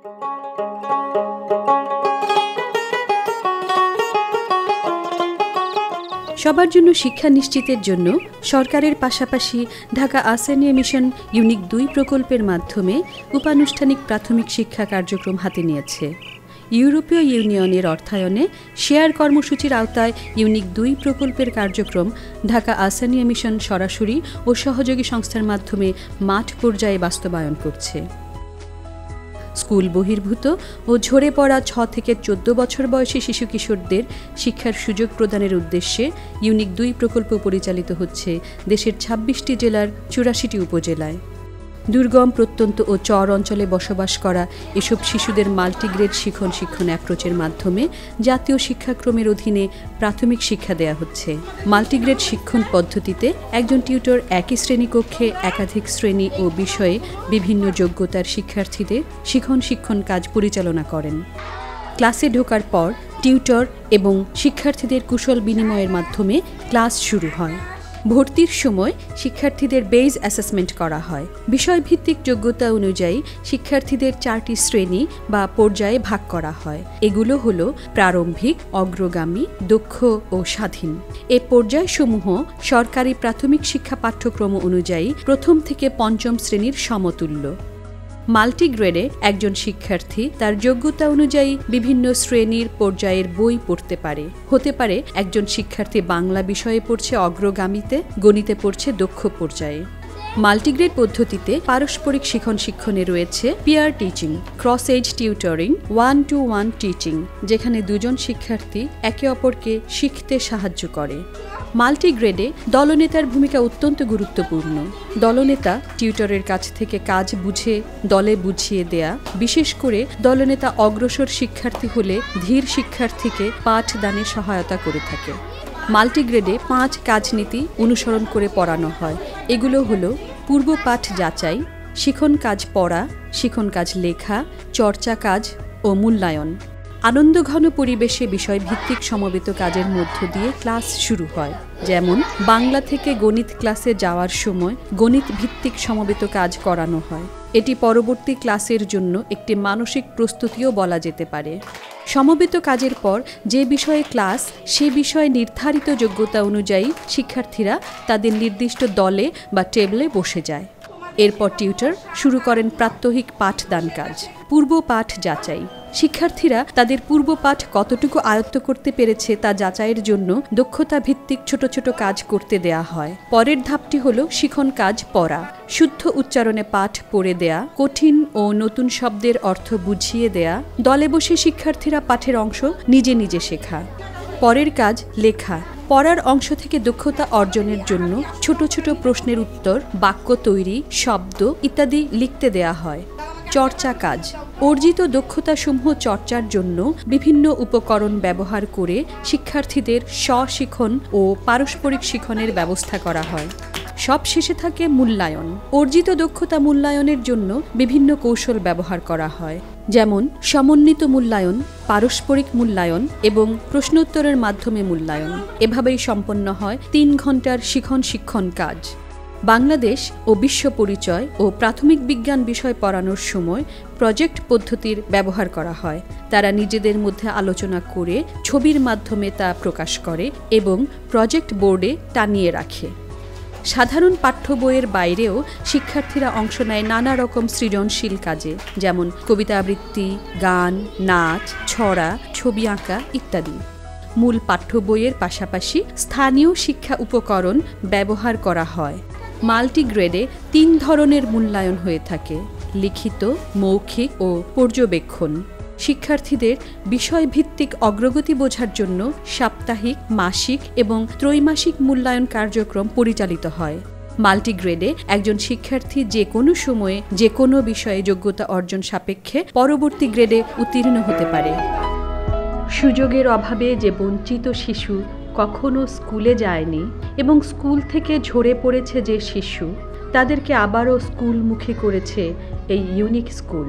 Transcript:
সবার জন্য শিক্ষা নিশ্চিতের জন্য সরকারের পাশাপাশি ঢাকা আসেনিয়া মিশন ইউনিক ২ প্রকল্পের মাধ্যমে উপানুষ্ঠানিক প্রাথমিক শিক্ষা কার্যক্রম হাতে নিয়েছে। ইউরোপীয় ইউনিয়নের অর্থায়নে শেয়ার কর্মসূচির আওতায় ইউনিক ২ প্রকল্পের কার্যক্রম ঢাকা আসেনিয়া মিশন সরাসরি ও সহযোগী সংস্থার মাধ্যমে মাঠ পর্যায়ে বাস্তবায়ন করছে। স্কুল বহির্ভূত ও ঝরে পড়া ৬ থেকে ১৪ বছর বয়সী শিশু কিশোরদের শিক্ষার সুযোগ প্রদানের উদ্দেশ্যে ইউনিক ২ প্রকল্প পরিচালিত হচ্ছে দেশের ২৬টি জেলার ৮৪টি উপজেলায়। দুর্গম প্রত্যন্ত ও চর অঞ্চলে বসবাস করা এসব শিশুদের মাল্টিগ্রেড শিক্ষণ অ্যাপ্রোচের মাধ্যমে জাতীয় শিক্ষাক্রমের অধীনে প্রাথমিক শিক্ষা দেয়া হচ্ছে। মাল্টিগ্রেড শিক্ষণ পদ্ধতিতে একজন টিউটর একই শ্রেণীকক্ষে একাধিক শ্রেণী ও বিষয়ে বিভিন্ন যোগ্যতার শিক্ষার্থীদের শিক্ষণ কাজ পরিচালনা করেন। ক্লাসে ঢোকার পর টিউটর এবং শিক্ষার্থীদের কুশল বিনিময়ের মাধ্যমে ক্লাস শুরু হয়। ভর্তির সময় শিক্ষার্থীদের বেজ অ্যাসেসমেন্ট করা হয়। বিষয়ভিত্তিক যোগ্যতা অনুযায়ী শিক্ষার্থীদের ৪টি শ্রেণী বা পর্যায়ে ভাগ করা হয়। এগুলো হলো প্রারম্ভিক, অগ্রগামী, দক্ষ ও স্বাধীন। এ পর্যায়সমূহ সরকারি প্রাথমিক শিক্ষা পাঠ্যক্রম অনুযায়ী প্রথম থেকে পঞ্চম শ্রেণীর সমতুল্য। মাল্টিগ্রেডে একজন শিক্ষার্থী তার যোগ্যতা অনুযায়ী বিভিন্ন শ্রেণীর পর্যায়ের বই পড়তে পারে। হতে পারে একজন শিক্ষার্থী বাংলা বিষয়ে পড়ছে অগ্রগামীতে, গণিতে পড়ছে দক্ষ পর্যায়ে। মাল্টিগ্রেড পদ্ধতিতে পারস্পরিক শিক্ষণে রয়েছে peer teaching, cross age tutoring, 1-to-1 teaching, যেখানে দুজন শিক্ষার্থী একে অপরকে শিখতে সাহায্য করে। মাল্টিগ্রেডে দলনেতার ভূমিকা অত্যন্ত গুরুত্বপূর্ণ। দলনেতা টিউটরের কাছ থেকে কাজ বুঝে দলে বুঝিয়ে দেয়া, বিশেষ করে দলনেতা অগ্রসর শিক্ষার্থী হলে ধীর শিক্ষার্থীকে পাঠদানে সহায়তা করে থাকে। মাল্টিগ্রেডে 5 কাজনীতি অনুসরণ করে পড়ানো হয়। এগুলো হলো পূর্ব পাঠ যাচাই, শিখন কাজ পড়া, শিখন কাজ লেখা, চর্চা কাজ ও মূল্যায়ন। আনন্দঘন পরিবেশে বিষয়ভিত্তিক সমবেত কাজের মধ্য দিয়ে ক্লাস শুরু হয়। যেমন বাংলা থেকে গণিত ক্লাসে যাওয়ার সময় গণিত ভিত্তিক সমবেত কাজ করানো হয়। এটি পরবর্তী ক্লাসের জন্য একটি মানসিক প্রস্তুতিও বলা যেতে পারে। সমবেত কাজের পর যে বিষয়ে ক্লাস, সে বিষয়ে নির্ধারিত যোগ্যতা অনুযায়ী শিক্ষার্থীরা তাদের নির্দিষ্ট দলে বা টেবিলে বসে যায়। এরপর টিউটর শুরু করেন প্রাত্যহিক পাঠদান কাজ। পূর্ব পাঠ যাচাই, শিক্ষার্থীরা তাদের পূর্ব পাঠ কতটুকু আয়ত্ত করতে পেরেছে তা যাচাইয়ের জন্য দক্ষতা ভিত্তিক ছোট ছোট কাজ করতে দেয়া হয়। পরের ধাপটি হলো শিখন কাজ পড়া, শুদ্ধ উচ্চারণে পাঠ পড়ে দেয়া, কঠিন ও নতুন শব্দের অর্থ বুঝিয়ে দেয়া, দলে বসে শিক্ষার্থীরা পাঠের অংশ নিজে নিজে শেখা। পরের কাজ লেখা, পড়ার অংশ থেকে দক্ষতা অর্জনের জন্য ছোট ছোট প্রশ্নের উত্তর, বাক্য তৈরি, শব্দ ইত্যাদি লিখতে দেয়া হয়। চর্চা কাজ, অর্জিত দক্ষতাসমূহ চর্চার জন্য বিভিন্ন উপকরণ ব্যবহার করে শিক্ষার্থীদের স্বশিখন ও পারস্পরিক শিখনের ব্যবস্থা করা হয়। সব শেষে থাকে মূল্যায়ন। অর্জিত দক্ষতা মূল্যায়নের জন্য বিভিন্ন কৌশল ব্যবহার করা হয়, যেমন সমন্বিত মূল্যায়ন, পারস্পরিক মূল্যায়ন এবং প্রশ্নোত্তরের মাধ্যমে মূল্যায়ন। এভাবেই সম্পন্ন হয় 3 ঘন্টার শিক্ষণ কাজ। বাংলাদেশ ও বিশ্ব পরিচয় ও প্রাথমিক বিজ্ঞান বিষয় পড়ানোর সময় প্রজেক্ট পদ্ধতির ব্যবহার করা হয়। তারা নিজেদের মধ্যে আলোচনা করে ছবির মাধ্যমে তা প্রকাশ করে এবং প্রজেক্ট বোর্ডে টানিয়ে রাখে। সাধারণ পাঠ্য বইয়ের বাইরেও শিক্ষার্থীরা অংশ নেয় নানা রকম সৃজনশীল কাজে, যেমন কবিতা আবৃত্তি, গান, নাচ, ছড়া, ছবি আঁকা ইত্যাদি। মূল পাঠ্য বইয়ের পাশাপাশি স্থানীয় শিক্ষা উপকরণ ব্যবহার করা হয়। মাল্টিগ্রেডে 3 ধরনের মূল্যায়ন হয়ে থাকে: লিখিত, মৌখিক ও পর্যবেক্ষণ। শিক্ষার্থীদের বিষয়ভিত্তিক অগ্রগতি বোঝার জন্য সাপ্তাহিক, মাসিক এবং ত্রৈমাসিক মূল্যায়ন কার্যক্রম পরিচালিত হয়। মাল্টিগ্রেডে একজন শিক্ষার্থী যে কোনো সময়ে যে কোনো বিষয়ে যোগ্যতা অর্জন সাপেক্ষে পরবর্তী গ্রেডে উত্তীর্ণ হতে পারে। সুযোগের অভাবে যে বঞ্চিত শিশু কখনো স্কুলে যায়নি এবং স্কুল থেকে ঝরে পড়েছে যে শিশু, তাদেরকে আবারও স্কুলমুখী করেছে এই ইউনিক স্কুল।